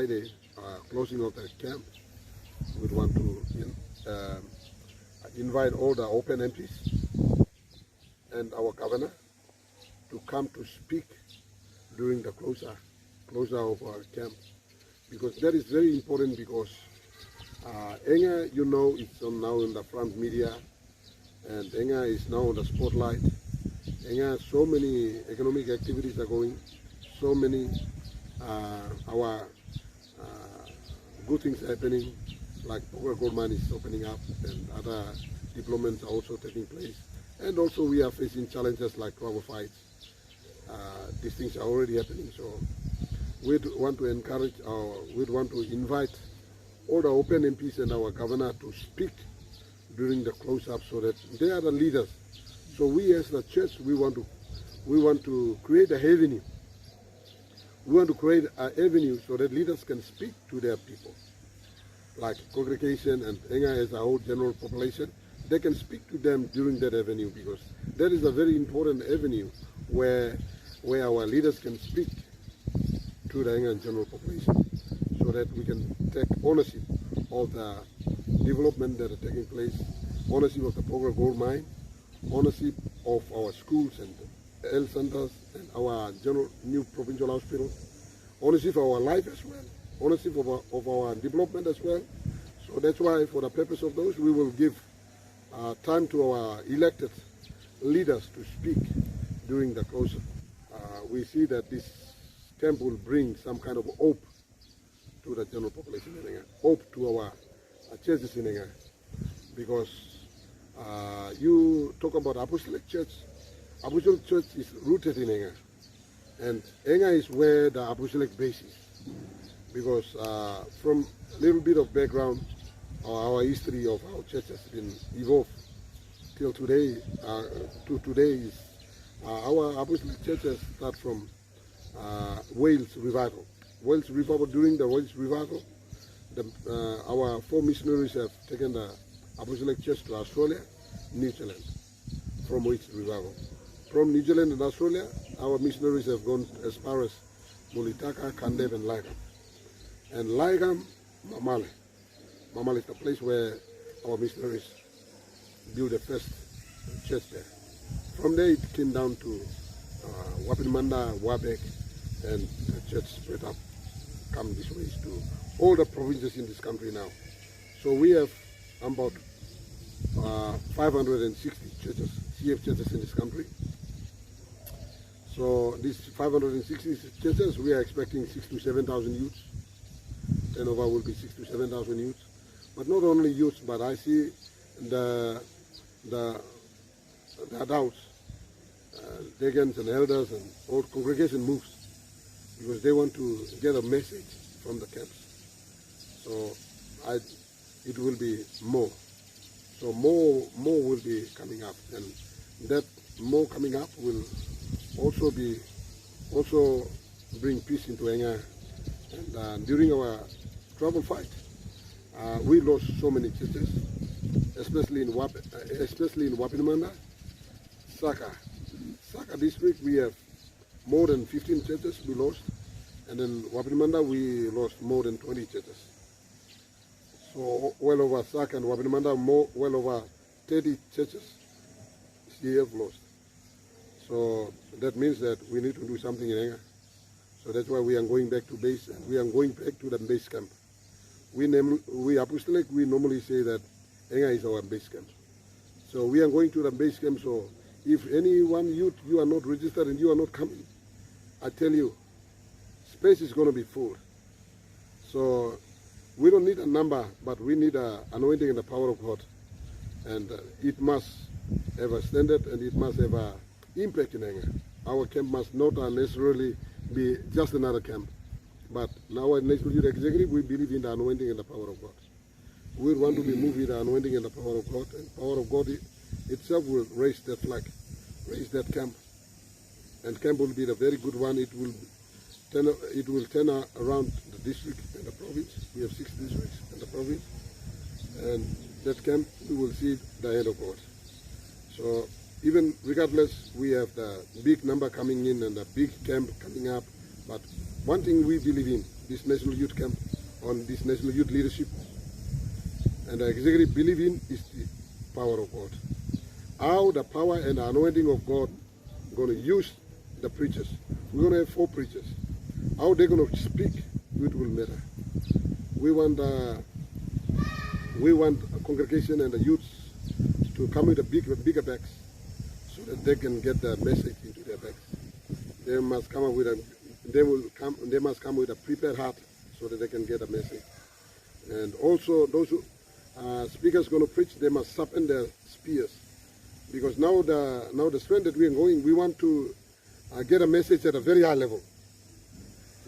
Friday, closing of the camp, we want to invite all the open MPs and our governor to come to speak during the closure of our camp, because that is very important, because Enga, you know, it's now in the front media, and Enga is now on the spotlight. Enga, so many economic activities are going, so many our good things are happening, like Poker Gold Mine is opening up, and other developments are also taking place. And also we are facing challenges like tribal fights. These things are already happening, so we want to encourage, we want to invite all the open MPs and our governor to speak during the close-up, so that they are the leaders. So we as the church, we want to create a avenue. We want to create an avenue so that leaders can speak to their people, like congregation and Enga as a whole general population. They can speak to them during that avenue, because that is a very important avenue where our leaders can speak to the Enga general population, so that we can take ownership of the development that are taking place, ownership of the Poker Gold Mine, ownership of our schools and health centers and our general new provincial hospital, ownership of our life as well, ownership of our development as well. So that's why, for the purpose of those, we will give time to our elected leaders to speak during the closure. We see that this camp will bring some kind of hope to the general population in Enga, hope to our churches in Enga, because you talk about Apostolic Church. Apostolic Church is rooted in Enga, and Enga is where the Apostolic base is, because from a little bit of background, our history of our church has been evolved till today. Is our Apostolic churches start from Wales revival. Wales revival. During the Wales revival, our 4 missionaries have taken the Apostolic Church to Australia, New Zealand, from Wales revival. From New Zealand and Australia, our missionaries have gone as far as Mulitaka, Kandeb and Laigam. And Laigam, Mamale. Mamale is the place where our missionaries built the first church there. From there it came down to Wapinmanda, Wabek, and the church spread up, come this way to all the provinces in this country now. So we have about 560 churches, CF churches in this country. So these 560 churches, we are expecting 6,000 to 7,000 youths. Turnover will be 6,000 to 7,000 youths. But not only youths, but I see the adults, deacons and elders and all congregation moves, because they want to get a message from the camps. So it will be more. So more will be coming up, and that more coming up will also bring peace into Enga. And during our trouble fight, we lost so many churches, especially in Wapinmanda, Saka district. We have more than 15 churches we lost, and in Wapinmanda we lost more than 20 churches. So well over Saka and Wapinmanda, well over 30 churches we have lost. So that means that we need to do something in Enga. So that's why we are going back to base, and we are going back to the base camp. We Apostolic, we normally say that Enga is our base camp. So we are going to the base camp. So if anyone youth, you are not registered and you are not coming, I tell you, space is going to be full. So we don't need a number, but we need an anointing and the power of God. And it must have a standard, and it must have an impact in Enga. Our camp must not necessarily be just another camp. But now at National Youth Executive, we believe in the anointing and the power of God. We want to be moved with the anointing and the power of God. And the power of God itself will raise that flag, raise that camp. And camp will be a very good one. It will turn around the district and the province. We have 6 districts in the province. And that camp, we will see the hand of God. So even regardless, we have the big number coming in and the big camp coming up. But one thing we believe in, this National Youth Camp, on this National Youth Leadership. And the executive believe in is the power of God. How the power and the anointing of God going to use the preachers. We're going to have 4 preachers. How they're going to speak, it will matter. We want a congregation and the youths to come with bigger bags so that they can get the message into their bags. They must come up with they must come with a prepared heart so that they can get a message. And also those who speakers going to preach, they must sharpen their spears, because now the strength that we are going, we want to get a message at a very high level.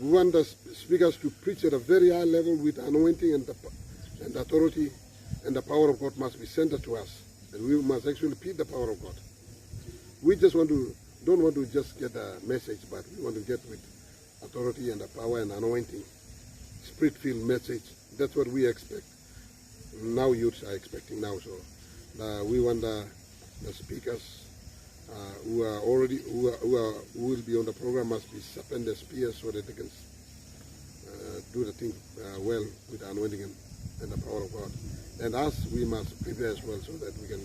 We want the speakers to preach at a very high level with anointing and the authority, and the power of God must be centered to us, and we must actually feed the power of God. We just don't want to just get a message, but we want to get with authority and the power and anointing, spirit-filled message. That's what we expect. Now youths are expecting now. So we want the speakers who will be on the program must be sharpen their spears so that they can do the thing well with the anointing and the power of God. And us, we must prepare as well so that we can